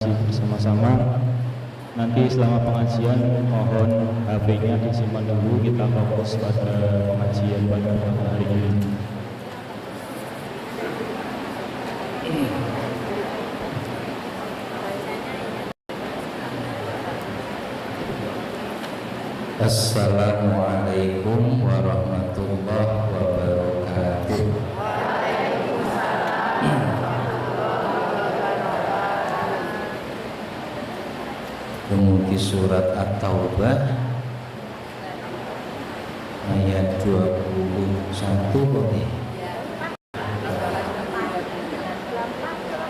bersama-sama. Nanti selama pengajian mohon HP-nya disimpan dulu, kita fokus pada pengajian pada hari ini. Assalamualaikum warahmatullahi wabarakatuh. Kemudian surat At-Taubah ayat 21 boleh.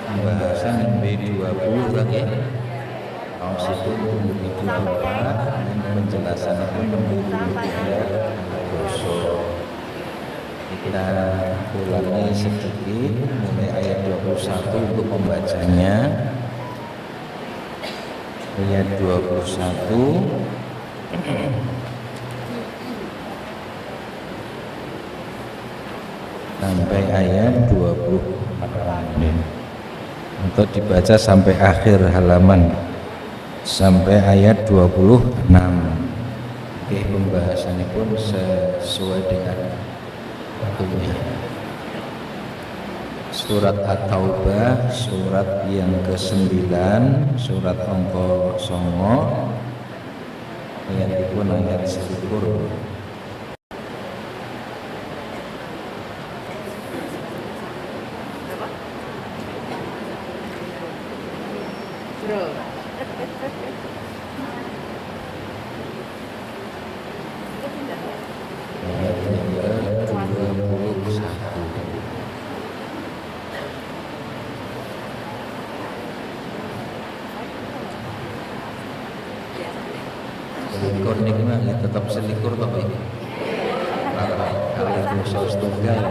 Pembahasan B20 lagi. Kaos itu begitu rupa dan penjelasan itu menurut kita ulangi sedikit mulai ayat 21 untuk pembacanya. Ayat 21 sampai ayat 24 untuk dibaca sampai akhir halaman sampai ayat 26. Oke, pembahasannya pun sesuai dengan waktunya. Surat At-Taubah, surat yang ke-9, surat angka 9, ayatipun ayat 21. Selikur ini gimana? Tetap selikur tapi kalau itu saus tunggal.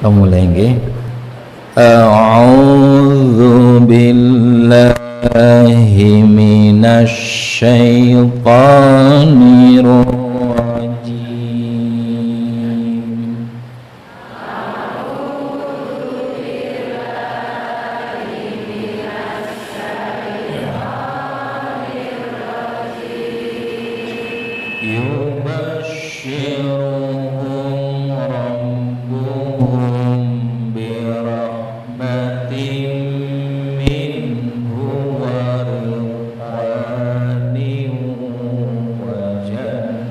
Kamu lagi. A'udzu billahi minasy syaithanir rajim. Yubashshiruhum rabbuhum birahmatin minhu wa ridwanin wa jannat.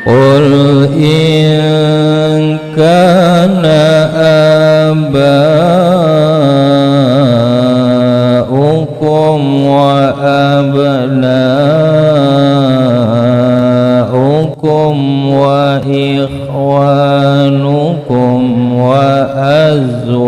قل إن كان آباؤكم وأبناؤكم وإخوانكم وأزواجكم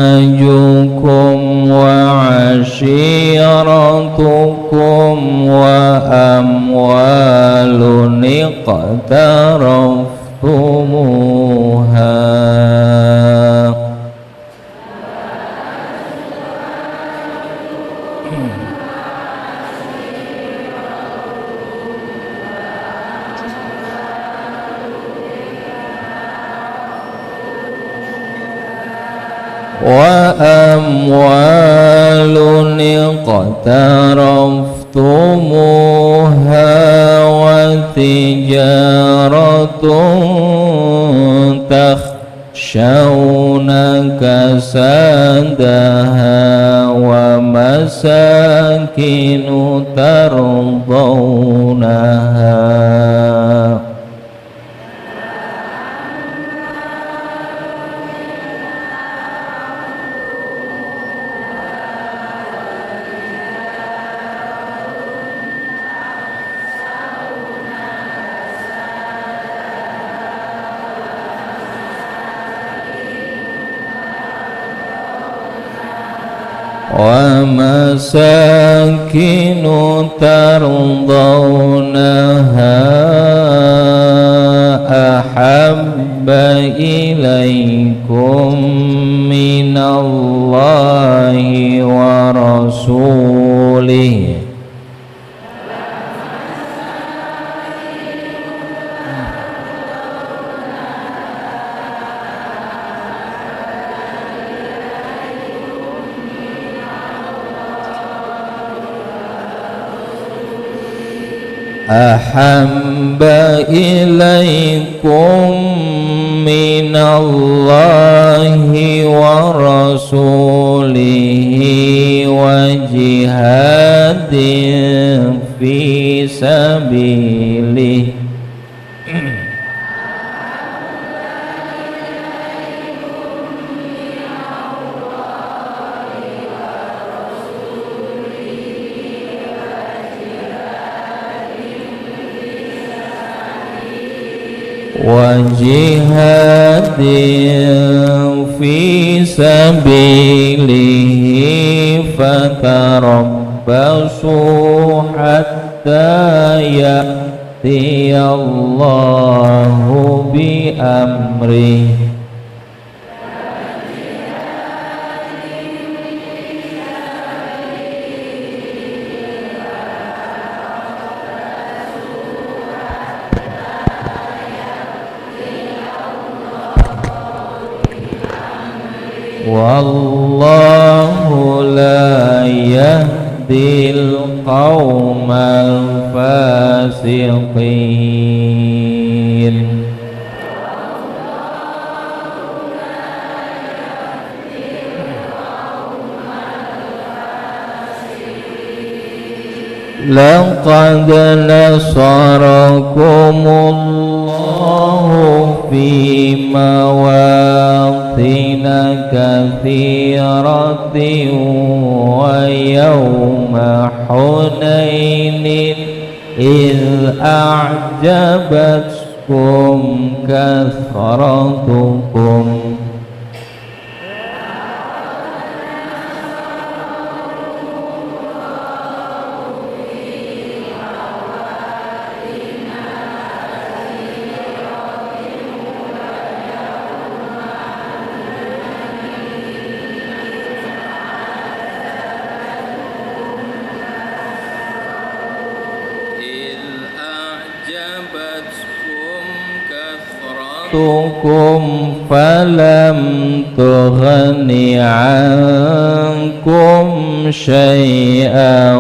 وأزواجكم وعشيرتكم وأموال اقترفتموها وأموال اقترفتموها وتجارة تخشون كسادها ومساكن ترضونها ومساكن ترضونها أحب إليكم من الله ورسوله أحب إليكم من الله ورسوله وجهاد في سبيله وجهاد في سبيله فتربصوا حتى يأتي الله بأمره والله لا يهدي القوم الفاسقين لقد نصركم الله في مواطن كثيرة ويوم حنين إذ أعجبتكم كثرتكم أعجبتكم كثرتكم فلم تغن عنكم شيئا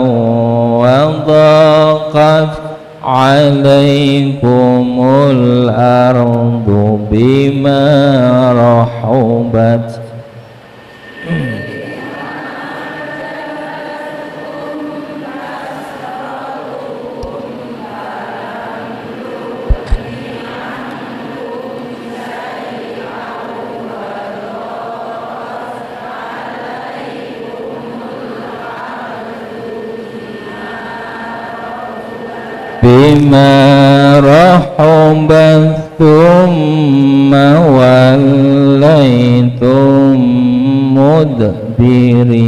وضاقت عليكم الأرض بما رحبت بما رحبت ثم وليتم مدبرين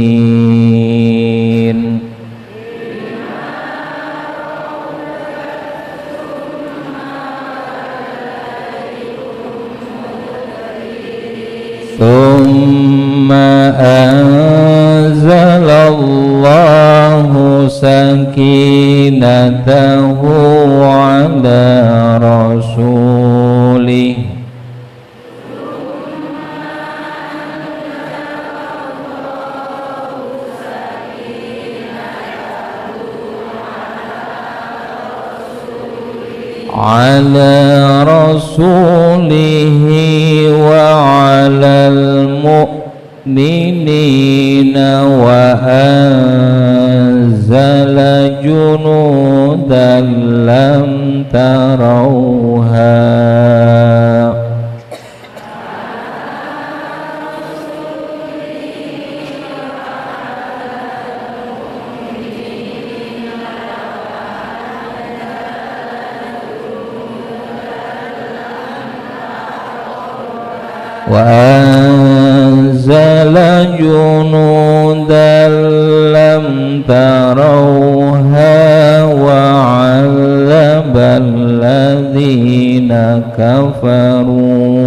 ثم أنزل الله سكينته على رسوله وعلى المؤمنين وأنزل جنودا لم تروها وأنزل جنودا لم تروها وعذب الذين كفروا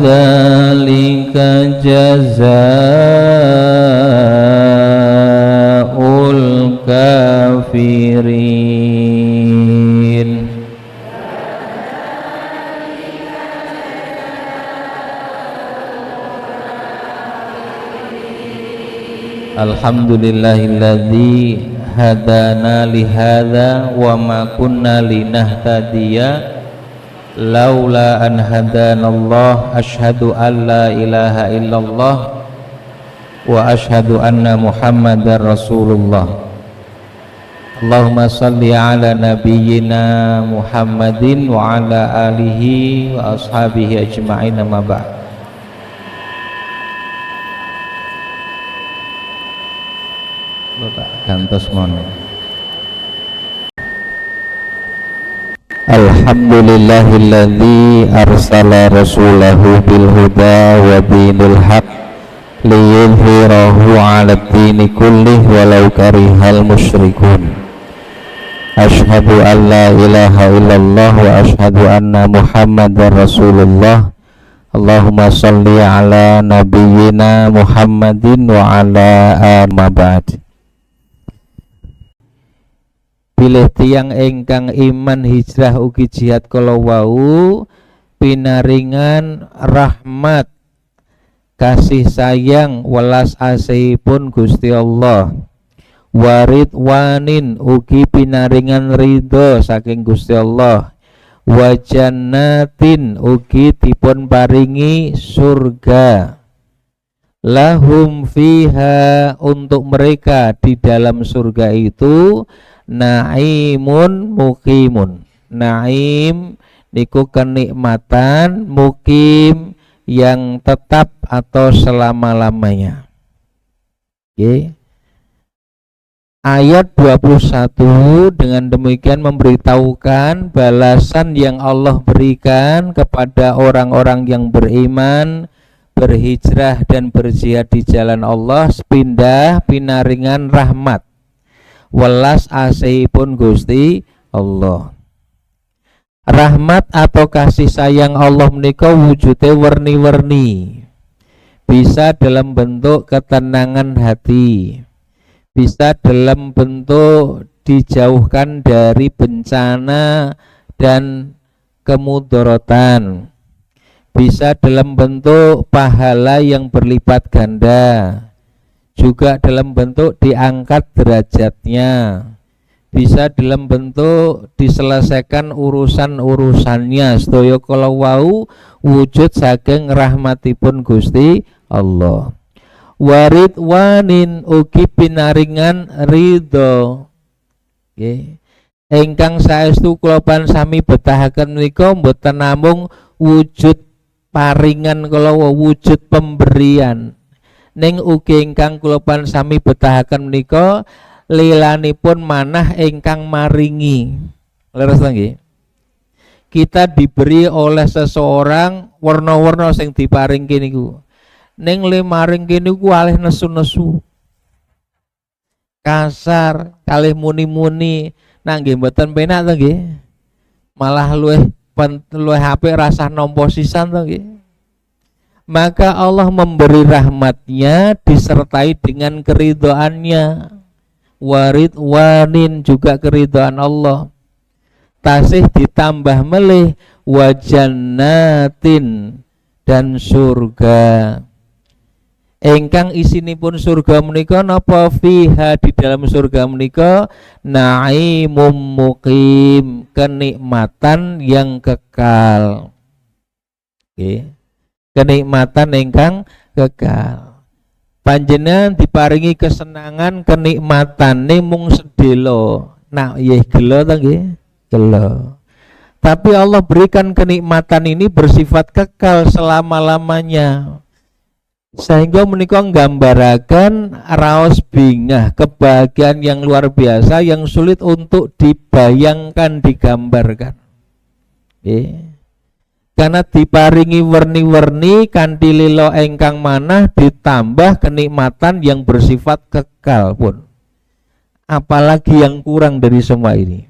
وذلك جزاء الكافرين Alhamdulillahilladzi hadana lihadza wa ma kunna linahtadiya laula an hadanallah asyhadu an la ilaha illallah wa asyhadu anna muhammadar rasulullah. Allahumma salli ala nabiyyina Muhammadin wa ala alihi wa ashabihi ajma'in, amma ba'd. Bapak gantos mon. Alhamdulillahilladzi arsala rasulahu bil huda wa dinil haq liyudhhirahu 'alad dini kullih walau karihal musyrikun. Asyhadu an la ilaha illallah wa asyhadu anna muhammadar rasulullah. Allahumma shalli ala nabiyyina Muhammadin wa ala amma ba'd. Bilih tiyang ingkang iman hijrah ugi jihad kala wau pinaringan rahmat kasih sayang welas asihipun Gusti Allah, waridwanin ugi pinaringan ridho saking Gusti Allah, wa jannatin ugi dipun paringi surga, lahum fiha untuk mereka di dalam surga itu naimun mukimun. Naim niku kenikmatan, mukim yang tetap atau selama-lamanya. Oke. Ayat 21 dengan demikian memberitahukan balasan yang Allah berikan kepada orang-orang yang beriman, berhijrah dan berjihad di jalan Allah, sepindah pinaringan rahmat welas asihipun Gusti Allah. Rahmat atau kasih sayang Allah menika wujude werni-werni. Bisa dalam bentuk ketenangan hati, bisa dalam bentuk dijauhkan dari bencana dan kemudorotan, bisa dalam bentuk pahala yang berlipat ganda, juga dalam bentuk diangkat derajatnya, bisa dalam bentuk diselesaikan urusan-urusannya. Sedaya kala wau wujud saking rahmatipun Gusti Allah. Waridwanin ugi pinaringan ridho. Nggih. Ingkang saestu kula sami betahaken menika mboten namung wujud paringan kala wujud pemberian. Ning ugi ingkang kula sami betahaken menika lilanipun manah ingkang maringi. Leres nggih. Kita diberi oleh seseorang warna-warna sing diparingke niku. Ning le maringke niku alih nesu-nesu. Kasar, kalih muni-muni, nah nggih mboten penak to nggih. Malah luwih apik rasah nampa sisan to nggih. Maka Allah memberi rahmatnya disertai dengan keridhoannya. Waridwanin juga keridhaan Allah, tasih ditambah melih wajannatin dan surga. Ingkang isinipun surga menika napa? Fiha, di dalam surga menika naimum muqim, kenikmatan yang kekal. Oke. Kenikmatan ingkang kekal. Panjenengan diparingi kesenangan kenikmatan mung sedelo. Nah, iya gelo ta nggih? Gelo. Tapi Allah berikan kenikmatan ini bersifat kekal selama-lamanya. Sehingga menika nggambaraken raos bingah kebahagiaan yang luar biasa yang sulit untuk dibayangkan, digambarkan. Karena diparingi werni-werni kanthi lila ingkang manah ditambah kenikmatan yang bersifat kekal pun. Apalagi yang kurang dari semua ini.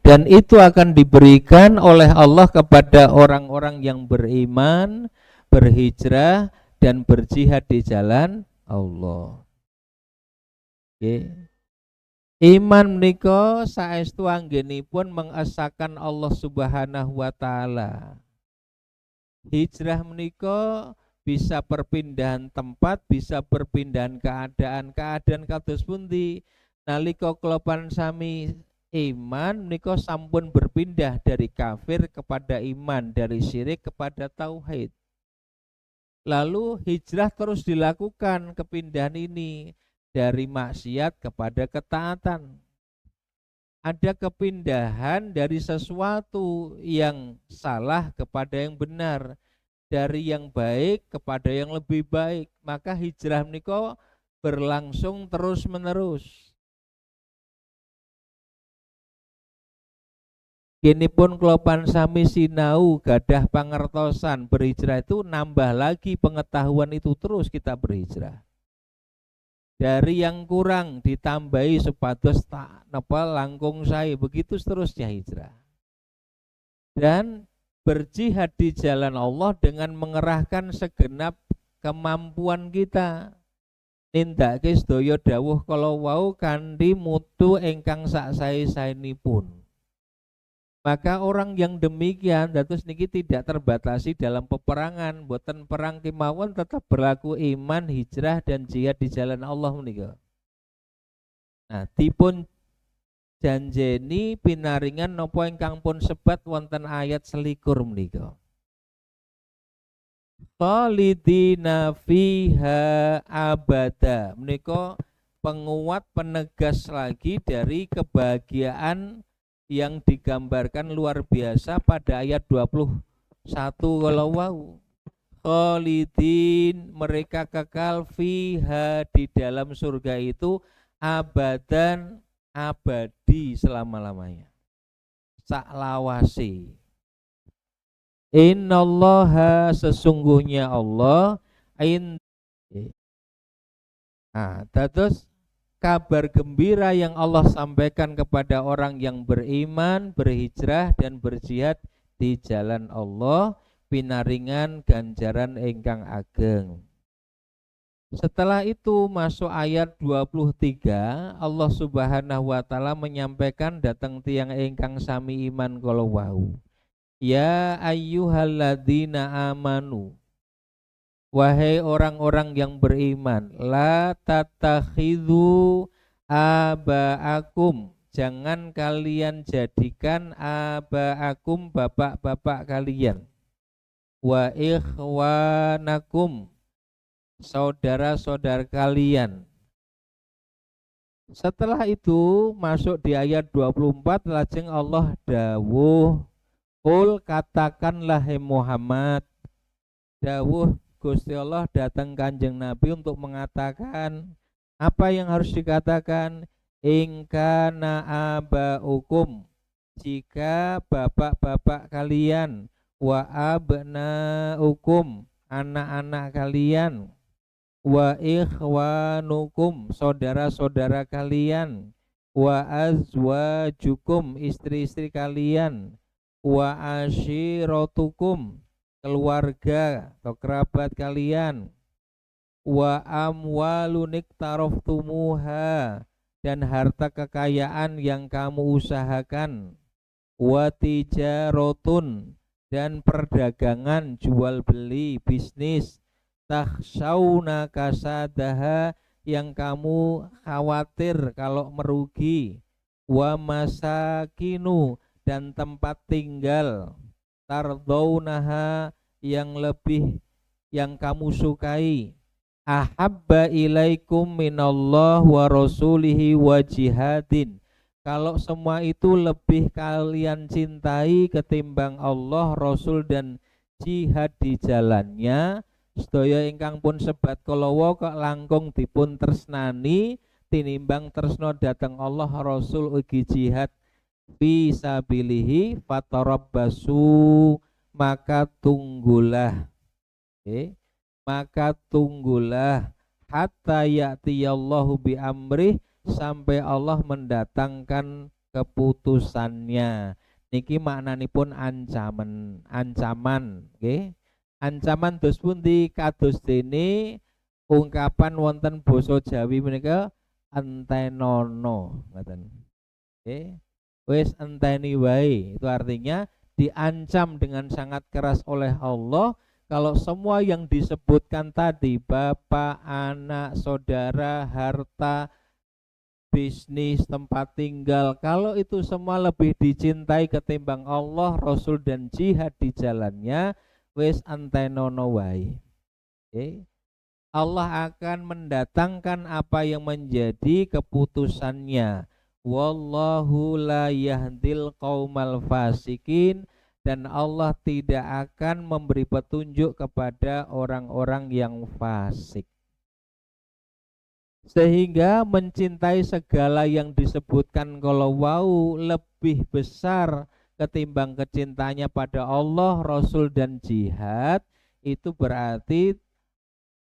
Dan itu akan diberikan oleh Allah kepada orang-orang yang beriman, berhijrah dan berjihad di jalan Allah. Iman menika saestu anggenipun mengesahkan Allah Subhanahu wa taala. Hijrah menika bisa perpindahan tempat, bisa perpindahan keadaan. Keadaan kados pundi? Nalika kula sami iman menika sampun berpindah dari kafir kepada iman, dari syirik kepada tauhid. Lalu hijrah terus dilakukan, kepindahan ini dari maksiat kepada ketaatan. Ada kepindahan dari sesuatu yang salah kepada yang benar, dari yang baik kepada yang lebih baik. Maka hijrah menika berlangsung terus-menerus. Kini pun klopan sami sinau gadah pangertosan, berhijrah itu nambah lagi pengetahuan itu, terus kita berhijrah. Dari yang kurang ditambahi supados tak napa langkung sae, begitu seterusnya hijrah. Dan berjihad di jalan Allah dengan mengerahkan segenap kemampuan kita. Nindake sedaya dawuh kala wau kanthi mutu ingkang sak sae-saenipun. Maka orang yang demikian dados niki tidak terbatasi dalam peperangan, boten perang kemawon tetap berlaku iman, hijrah dan jihad di jalan Allah menika. Nah, dipun janjeni pinaringan napa ingkang pun sebat wonten ayat selikur menika. Khalidina fiha abada. Menika penguat penegas lagi dari kebahagiaan yang digambarkan luar biasa pada ayat 21 kalau wau. Khalidin, mereka kekal fiha, di dalam surga itu abadan, abadi selama-lamanya. Saklawase. Innallaha, sesungguhnya Allah, terus kabar gembira yang Allah sampaikan kepada orang yang beriman, berhijrah dan berjihad di jalan Allah pinaringan ganjaran ingkang ageng. Setelah itu masuk ayat 23, Allah Subhanahu wa taala menyampaikan datang tiang ingkang sami iman kala wau. Ya ayyuhalladzina amanu, wahai orang-orang yang beriman, la tattakhidhu aba'akum, jangan kalian jadikan aba'akum bapak-bapak kalian, wa ikhwanakum, saudara-saudara kalian. Setelah itu masuk di ayat 24, lajeng Allah dawuh, qul katakanlah hai Muhammad, dawuh Gusti Allah datang Kanjeng Nabi untuk mengatakan apa yang harus dikatakan. Ingkana abaukum, jika bapak-bapak kalian, wa abnaukum, anak-anak kalian, wa ikhwanukum, saudara-saudara kalian, wa azwajukum, istri-istri kalian, wa ashiratukum, keluarga atau kerabat kalian, wa amwalunik taroftumuha, dan harta kekayaan yang kamu usahakan, wa tijarotun, dan perdagangan jual beli bisnis, takhshawna kasadaha, yang kamu khawatir kalau merugi, wa masakinu, dan tempat tinggal, tardaunaha, yang kamu sukai, ahabba ilaikum minallah wa rasulihi wa jihadin, kalau semua itu lebih kalian cintai ketimbang Allah, Rasul dan jihad di jalannya, sedaya ingkang pun sebat kalawa kok langkung dipun tresnani tinimbang tresno dateng Allah, Rasul ugi jihad fi sabilihi, fatarabbasu, maka tunggulah, maka tunggulah, hatta ya'tiyallahu bi amrih, sampai Allah mendatangkan keputusannya. Niki maknanipun ancaman, nggih. Ancaman dos pundi kados dene ungkapan wonten basa Jawi menika entenono, ngoten. Nggih. Wis enteni wae. Itu artinya diancam dengan sangat keras oleh Allah. Kalau semua yang disebutkan tadi, bapak, anak, saudara, harta, bisnis, tempat tinggal, kalau itu semua lebih dicintai ketimbang Allah, Rasul dan jihad di jalannya, wis antenono wae. Allah akan mendatangkan apa yang menjadi keputusannya. Wallahu la yahdil qaumal fasikin, dan Allah tidak akan memberi petunjuk kepada orang-orang yang fasik. Sehingga mencintai segala yang disebutkan kalau wau lebih besar ketimbang kecintanya pada Allah, Rasul dan jihad, itu berarti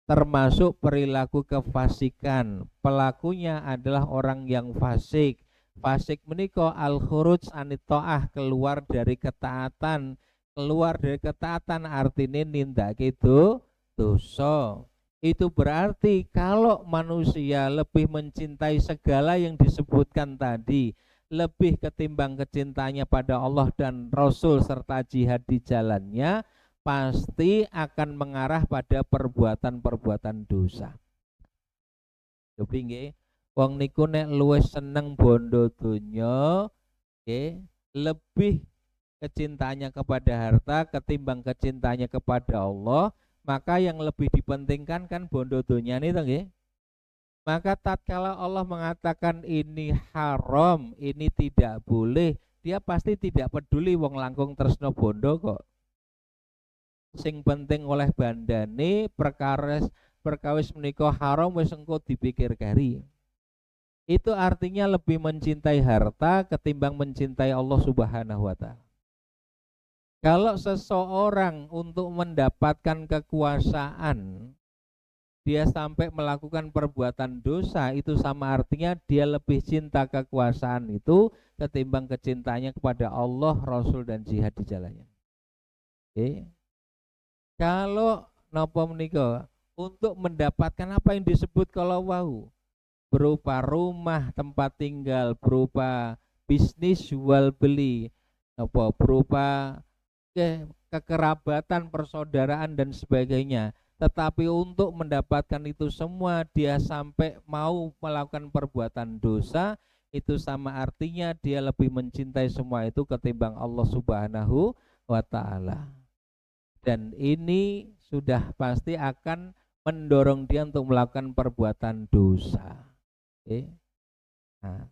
termasuk perilaku kefasikan. Pelakunya adalah orang yang fasik. Fasik menika al-khuruj anit ta'ah, keluar dari ketaatan. Keluar dari ketaatan artinya nindake dosa. Itu berarti kalau manusia lebih mencintai segala yang disebutkan tadi, lebih ketimbang kecintanya pada Allah dan Rasul serta jihad di jalannya, pasti akan mengarah pada perbuatan-perbuatan dosa. Tapi nggih, wong niku nek luwih seneng bondo donya, nggih, lebih kecintanya kepada harta ketimbang kecintanya kepada Allah, maka yang lebih dipentingkan kan bondo donyane to nggih. Maka tatkala Allah mengatakan ini haram, ini tidak boleh, dia pasti tidak peduli wong langkung tresno bondo kok. Sing penting oleh bandane perkawis menika haram wis engko dipikir kari. Itu artinya lebih mencintai harta ketimbang mencintai Allah Subhanahu wa taala. Kalau seseorang untuk mendapatkan kekuasaan dia sampai melakukan perbuatan dosa, itu sama artinya dia lebih cinta kekuasaan itu ketimbang kecintanya kepada Allah, Rasul dan jihad di jalannya. Oke. Kalau napa menika untuk mendapatkan apa yang disebut kalau wau, berupa rumah tempat tinggal, berupa bisnis jual beli, apa berupa kekerabatan, persaudaraan dan sebagainya. Tetapi untuk mendapatkan itu semua dia sampai mau melakukan perbuatan dosa, itu sama artinya dia lebih mencintai semua itu ketimbang Allah Subhanahu wa taala. Dan ini sudah pasti akan mendorong dia untuk melakukan perbuatan dosa. Oke. Nah,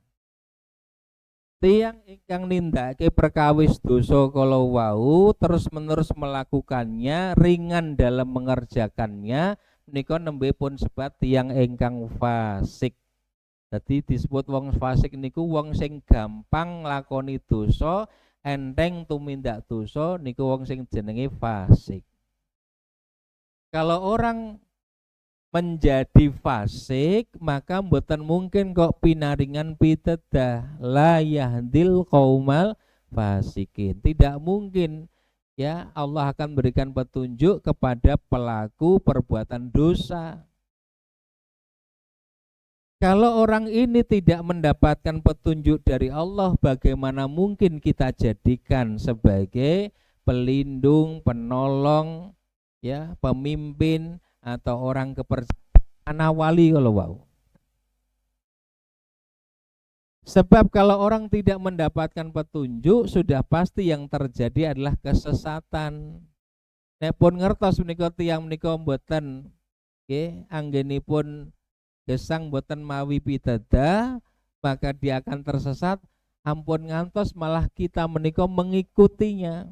tiang ingkang nindakake perkawis dosa kala wau terus-menerus melakukannya, ringan dalam mengerjakannya, menika nembe pun sebat tiang ingkang fasik. Jadi disebut wong fasik niku wong sing gampang nglakoni dosa, enteng tumindak dosa, niku wong sing jenenge fasik. Kalau orang menjadi fasik, maka mboten mungkin kok pinaringan pitedah la yahdil qaumal fasikin. Tidak mungkin ya Allah akan berikan petunjuk kepada pelaku perbuatan dosa. Kalau orang ini tidak mendapatkan petunjuk dari Allah, bagaimana mungkin kita jadikan sebagai pelindung, penolong, ya, pemimpin atau orang kepercayaan wali kalau wau. Sebab kalau orang tidak mendapatkan petunjuk, sudah pasti yang terjadi adalah kesesatan. Nek pun ngertos menika tiyang menika mboten nggih anggenipun gesang mboten mawi pitedah, maka dia akan tersesat, ampun ngantos malah kita menika mengikutinya.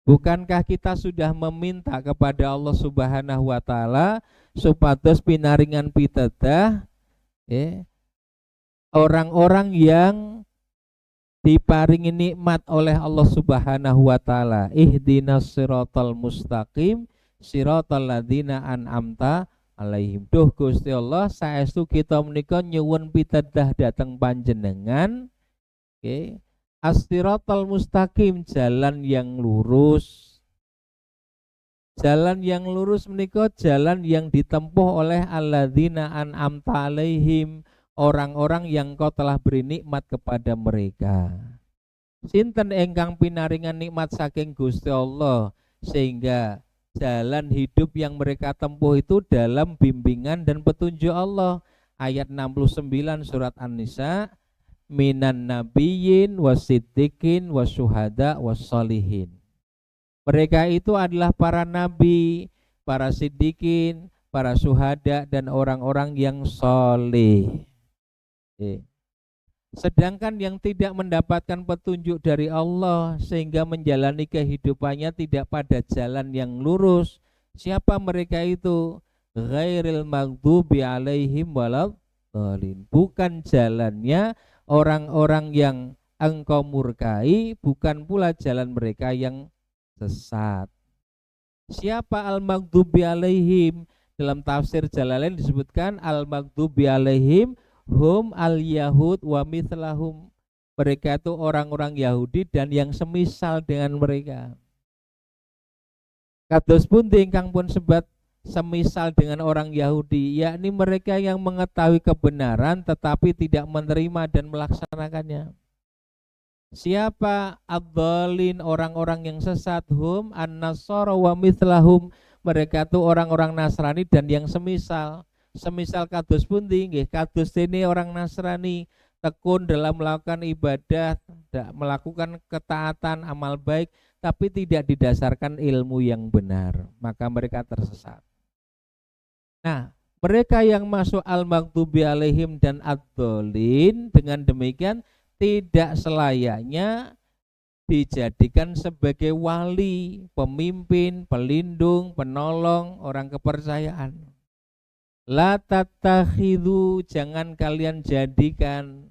Bukankah kita sudah meminta kepada Allah Subhanahu wa taala supados pinaringan pitedah orang-orang yang diparingi nikmat oleh Allah Subhanahu wa taala. Ihdinas siratal mustaqim siratal ladzina an'amta alaihim. Duh Gusti Allah, saestu kita menika nyuwun pitedah dhateng panjenengan. As-siratal mustaqim, jalan yang lurus. Jalan yang lurus menika jalan yang ditempuh oleh alladzina an'amta alaihim, orang-orang yang Kau telah beri nikmat kepada mereka. Sinten ingkang pinaringan nikmat saking Gusti Allah sehingga jalan hidup yang mereka tempuh itu dalam bimbingan dan petunjuk Allah. Ayat 69 surat An-Nisa, minan nabiyyin wasiddiqin wasyuhada wassalihin. Mereka itu adalah para nabi, para siddiqin, para syuhada dan orang-orang yang soleh. Sedangkan yang tidak mendapatkan petunjuk dari Allah sehingga menjalani kehidupannya tidak pada jalan yang lurus, siapa mereka itu? Ghairil maghdubi alaihim waladhdallin. Bukan jalannya orang-orang yang Engkau murkai, bukan pula jalan mereka yang sesat. Siapa al-maghdubi alaihim? Dalam tafsir Jalalain disebutkan al-maghdubi alaihim hum al-yahud wa mithlahum. Mereka itu orang-orang Yahudi dan yang semisal dengan mereka. Kados pundi ingkang pun sebat semisal dengan orang Yahudi, yakni mereka yang mengetahui kebenaran tetapi tidak menerima dan melaksanakannya. Siapa ad-dhalin, orang-orang yang sesat? Hum an-nasara wa mithlahum, mereka itu orang-orang Nasrani dan yang semisal. Semisal kados pundi nggih? Kados dene orang Nasrani tekun dalam melakukan ibadah, melakukan ketaatan, amal baik, tapi tidak didasarkan ilmu yang benar, maka mereka tersesat. Nah, mereka yang masuk al-maghdubi alaihim dan ad-dhalin dengan demikian tidak selayaknya dijadikan sebagai wali, pemimpin, pelindung, penolong, orang kepercayaan. La tattakhidhu, jangan kalian jadikan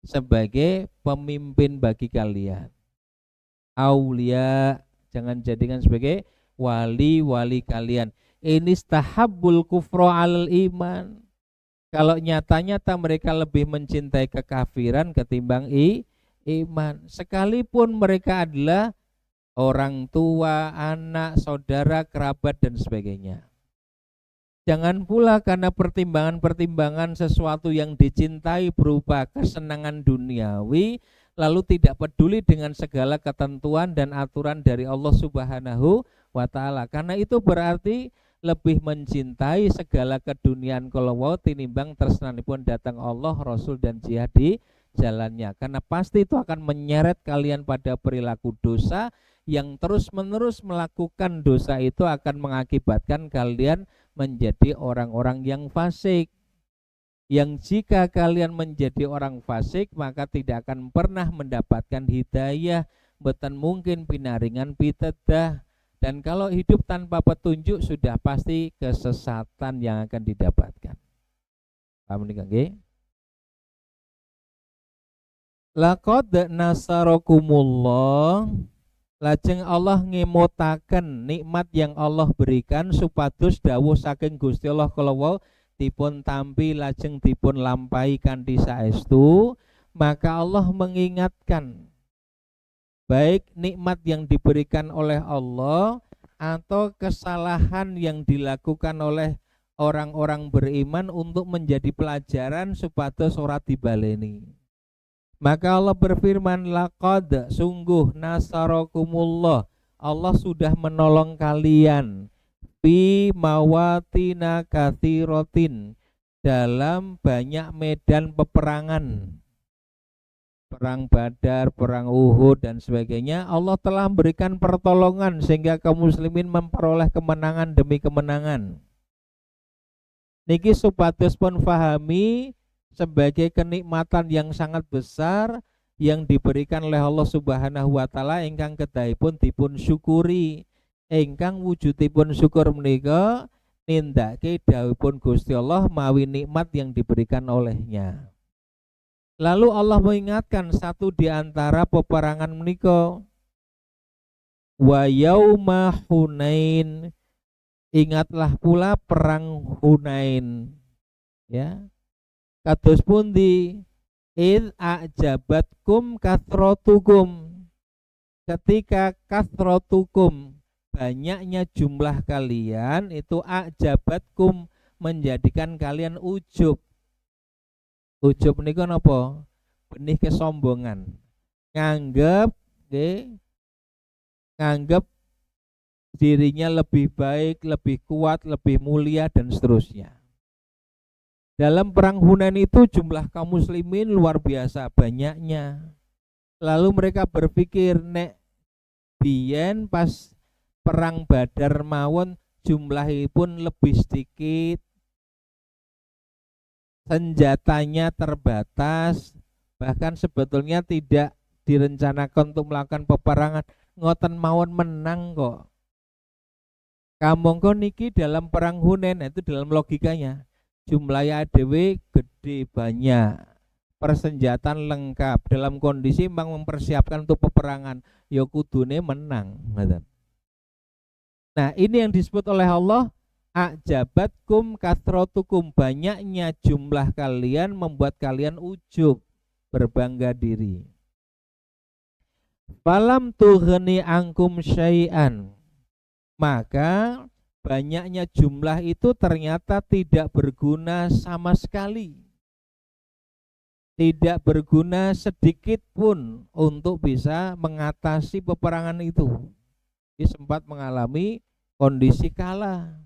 sebagai pemimpin bagi kalian. Aulia, jangan jadikan sebagai wali-wali kalian. inistahabbul kufra 'alal iman. Kalau nyata-nyata mereka lebih mencintai kekafiran ketimbang iman, sekalipun mereka adalah orang tua, anak, saudara, kerabat dan sebagainya. Jangan pula karena pertimbangan-pertimbangan sesuatu yang dicintai berupa kesenangan duniawi, lalu tidak peduli dengan segala ketentuan dan aturan dari Allah Subhanahu wa Ta'ala. Karena itu berarti lebih mencintai segala keduniaan kalau tinimbang tresnanipun datang Allah, Rasul dan jihad di jalannya. Karena pasti itu akan menyeret kalian pada perilaku dosa yang terus-menerus melakukan dosa, itu akan mengakibatkan kalian menjadi orang-orang yang fasik. Yang jika kalian menjadi orang fasik, maka tidak akan pernah mendapatkan hidayah, boten mungkin pinaringan pitedah. Dan kalau hidup tanpa petunjuk, sudah pasti kesesatan yang akan didapatkan. Paham nggih? Laqad nasarakumullah, lajeng Allah ngemotaken nikmat yang Allah berikan supados dawuh saking Gusti Allah kalau dipun tampi lajeng dipun lampahi kanthi saestu, maka Allah mengingatkan baik nikmat yang diberikan oleh Allah atau kesalahan yang dilakukan oleh orang-orang beriman untuk menjadi pelajaran supados ora dibaleni. Maka Allah berfirman, laqad, sungguh, nasarakumullah, Allah sudah menolong kalian fi mawatina katsirotin, dalam banyak medan peperangan, perang Badar, perang Uhud dan sebagainya. Allah telah memberikan pertolongan sehingga kaum muslimin memperoleh kemenangan demi kemenangan. Niki supados pun fahami sebagai kenikmatan yang sangat besar yang diberikan oleh Allah Subhanahu wa Ta'ala ingkang kedahipun dipun syukuri, ingkang wujudipun syukur menika nindake dawuhipun Gusti Allah mawi nikmat yang diberikan olehnya. Lalu Allah mengingatkan satu di antara peperangan menika, wa yauma Hunain, ingatlah pula perang Hunain, ya. Kados pundi id a'jabatkum kathrotukum, ketika kathrotukum banyaknya jumlah kalian itu a'jabatkum menjadikan kalian ujub. Ujub niku napa? Benih kesombongan. Nganggep dirinya lebih baik, lebih kuat, lebih mulia dan seterusnya. Dalam perang Hunain itu jumlah kaum muslimin luar biasa banyaknya. Lalu mereka berpikir, nek biyen pas perang Badar mawon jumlahipun lebih sedikit, senjatanya terbatas, bahkan sebetulnya tidak direncanakan untuk melakukan peperangan, ngoten mawon menang kok. Kamangka niki dalam perang Hunain, itu dalam logikanya jumlahnya ADW gede, banyak, persenjataan lengkap, dalam kondisi memang mempersiapkan untuk peperangan, ya kudune menang. Nah, ini yang disebut oleh Allah a'jabatkum kathrotukum, banyaknya jumlah kalian membuat kalian ujub, berbangga diri. Falam tughni angkum syai'an, maka banyaknya jumlah itu ternyata tidak berguna sama sekali, tidak berguna sedikit pun untuk bisa mengatasi peperangan itu. Dia sempat mengalami kondisi kalah.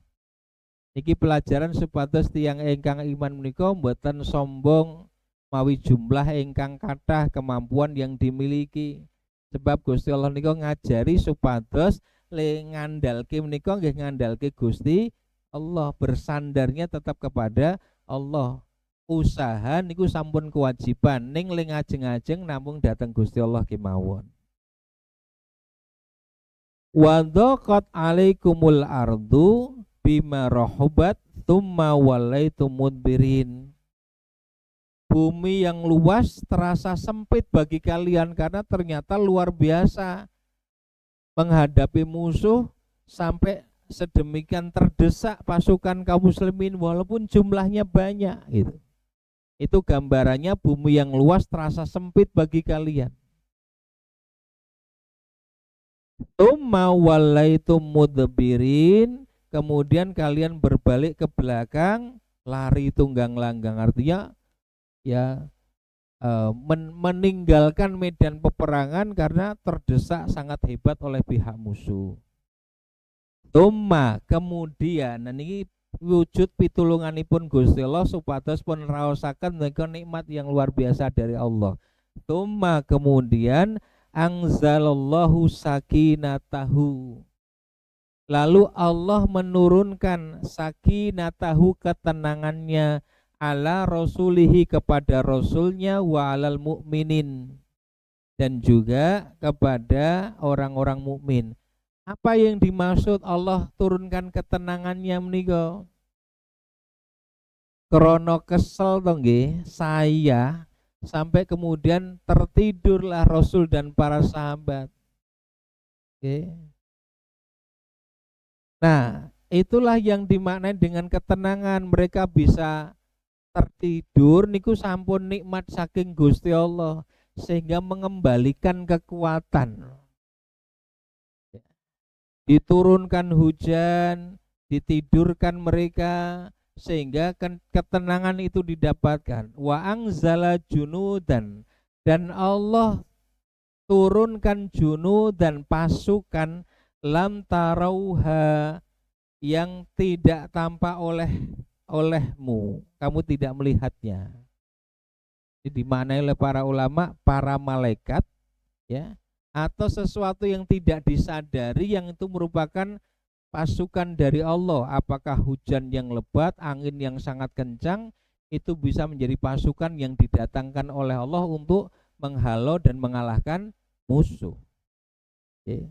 Niki pelajaran supados tiyang ingkang iman menika mboten sombong mawi jumlah ingkang kathah, kemampuan yang dimiliki. Sebab Gusti Allah nika ngajari supados le ngandalke menika nggih ngandalke Gusti Allah, bersandarnya tetap kepada Allah. Usaha niku sampun kewajiban, ning le ngajeng-ajeng namung dateng Gusti Allah kemawon. Wa dhaqat alaikumul ardu bima rahubat tsumma wallaitum mudbirin. Bumi yang luas terasa sempit bagi kalian karena ternyata luar biasa menghadapi musuh sampai sedemikian terdesak pasukan kaum muslimin walaupun jumlahnya banyak gitu. Itu gambarannya bumi yang luas terasa sempit bagi kalian. Tsumma wallaitum mudbirin, kemudian kalian berbalik ke belakang, lari tunggang langgang. Artinya ya meninggalkan medan peperangan karena terdesak sangat hebat oleh pihak musuh. Tsumma, kemudian, nah ini wujud pitulunganipun Gusti Allah supados pun raosaken menika nikmat yang luar biasa dari Allah. Tsumma, kemudian anzalallahu sakinatahu, lalu Allah menurunkan sakinatahu, ketenangannya, ala rasulihi, kepada rasulnya, wa alal mu'minin, dan juga kepada orang-orang mukmin. Apa yang dimaksud Allah turunkan ketenangannya menika? Krono kesel to nggih saya, sampai kemudian tertidurlah Rasul dan para sahabat. Oke. Nah, itulah yang dimaknai dengan ketenangan. Mereka bisa tertidur niku sampun nikmat saking Gusti Allah, sehingga mengembalikan kekuatan. Diturunkan hujan, ditidurkan mereka, sehingga ketenangan itu didapatkan. Wa anzala junudan, dan Allah turunkan junudan, pasukan, lam tarauha, yang tidak tampak olehmu, kamu tidak melihatnya. Jadi dimaknai oleh para ulama, para malaikat, ya, atau sesuatu yang tidak disadari, yang itu merupakan pasukan dari Allah. Apakah hujan yang lebat, angin yang sangat kencang, itu bisa menjadi pasukan yang didatangkan oleh Allah untuk menghalau dan mengalahkan musuh. Oke.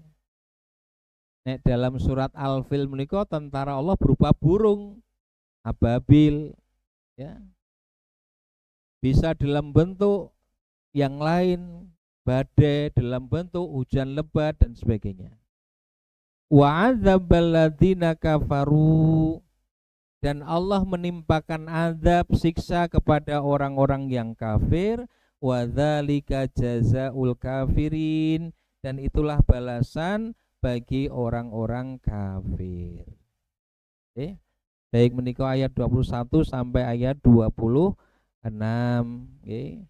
Nek dalam surat Al-Fil menika tentara Allah berupa burung ababil, ya, bisa dalam bentuk yang lain, badai, dalam bentuk hujan lebat dan sebagainya. Wa adzabal ladzina kafaru, dan Allah menimpakan azab, siksa kepada orang-orang yang kafir. Wa dzalika jazaul kafirin, dan itulah balasan bagi orang-orang kafir. Oke. Baik menika ayat 21 sampai ayat 26. Oke.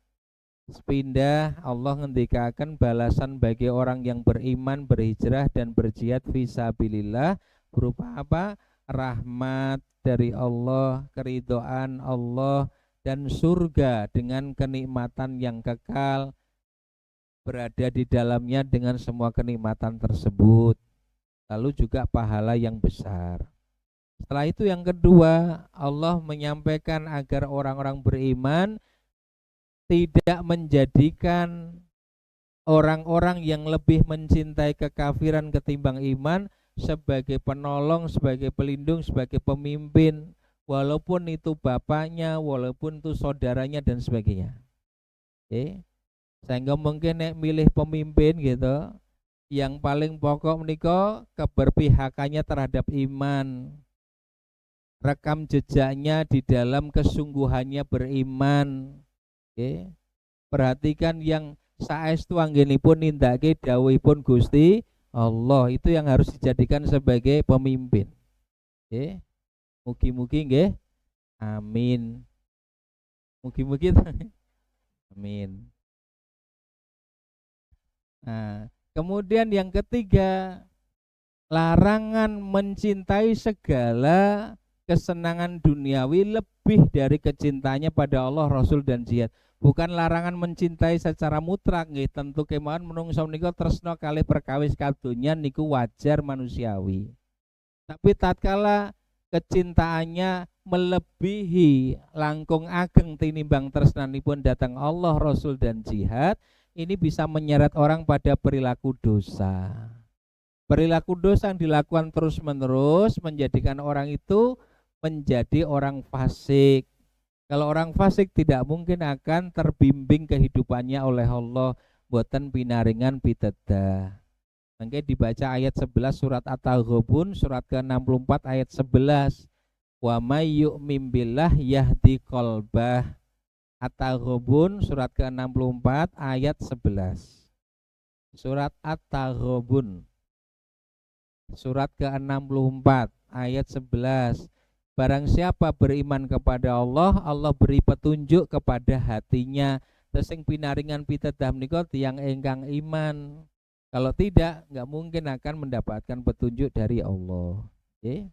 Sepindah Allah ngendikaken balasan bagi orang yang beriman, berhijrah dan berjihad fisabilillah, berupa apa? Rahmat dari Allah, keridhaan Allah, dan surga dengan kenikmatan yang kekal, berada di dalamnya dengan semua kenikmatan tersebut, lalu juga pahala yang besar. Setelah itu yang kedua, Allah menyampaikan agar orang-orang beriman tidak menjadikan orang-orang yang lebih mencintai kekafiran ketimbang iman sebagai penolong, sebagai pelindung, sebagai pemimpin, walaupun itu bapaknya, walaupun itu saudaranya dan sebagainya. Oke. Sehingga mungkin nek milih pemimpin gitu, yang paling pokok menika keberpihakannya terhadap iman, rekam jejaknya di dalam kesungguhannya beriman. Oke. Perhatikan yang saestu anggenipun nindakake dawuhipun Gusti Allah, itu yang harus dijadikan sebagai pemimpin. Oke. Mugi-mugi nggih. Amin. Mugi-mugi. Amin. Nah, kemudian yang ketiga, larangan mencintai segala kesenangan duniawi lebih dari kecintanya pada Allah, Rasul dan jihad. Bukan larangan mencintai secara mutlak nggih, tentu kemawon menungso menika tresna kalih perkawis kadonya niku wajar manusiawi. Tapi tatkala kecintaannya melebihi langkung ageng tinimbang tresnanipun datang Allah, Rasul dan jihad, ini bisa menyeret orang pada perilaku dosa. Perilaku dosa yang dilakukan terus-menerus menjadikan orang itu menjadi orang fasik. Kalau orang fasik tidak mungkin akan terbimbing kehidupannya oleh Allah, boten pinaringan pitedah. Mangke dibaca ayat 11 surat At-Taghabun surat ke-64 ayat 11. Wa may yu'min billah yahdi qalbah. At-Taghabun surat ke-64 ayat 11. Surat At-Taghabun surat ke-64 ayat 11. Barang siapa beriman kepada Allah, Allah beri petunjuk kepada hatinya. Sing pinaringan pitedah menika tiyang ingkang iman. Kalau tidak, nggak mungkin akan mendapatkan petunjuk dari Allah. Oke.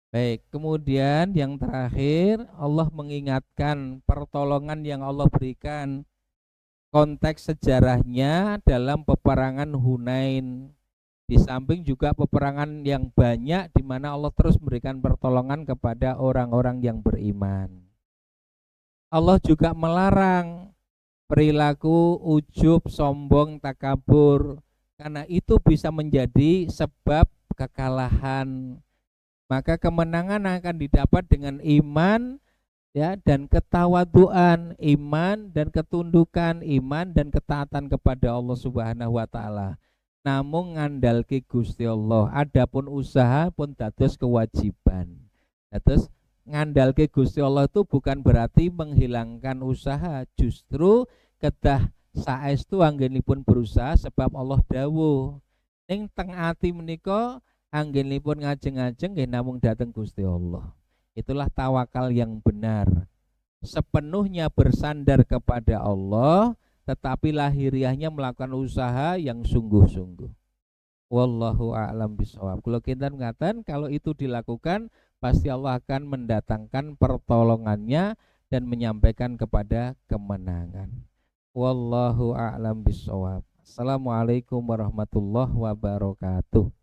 Baik, kemudian yang terakhir Allah mengingatkan pertolongan yang Allah berikan, konteks sejarahnya dalam peperangan Hunain. Di samping juga peperangan yang banyak di mana Allah terus memberikan pertolongan kepada orang-orang yang beriman. Allah juga melarang perilaku ujub, sombong, takabur, karena itu bisa menjadi sebab kekalahan. Maka kemenangan akan didapat dengan iman ya dan ketawaduan, iman dan ketundukan, iman dan ketaatan kepada Allah Subhanahu wa taala. Namun ngandalke Gusti Allah, adapun usaha pun dados kewajiban. Dados ngandalke Gusti Allah itu bukan berarti menghilangkan usaha, justru kedah saestu anggenipun berusaha sebab Allah dawuh ing teng ati menika anggenipun ngajeng-ajeng nggih namung dhateng Gusti Allah. Itulah tawakal yang benar, sepenuhnya bersandar kepada Allah tetapi lahiriahnya melakukan usaha yang sungguh-sungguh. Wallahu a'lam bishawab. Kalau kita mengatakan kalau itu dilakukan pasti Allah akan mendatangkan pertolongannya dan menyampaikan kepada kemenangan. Wallahu a'lam bishawab. Assalamualaikum warahmatullahi wabarakatuh.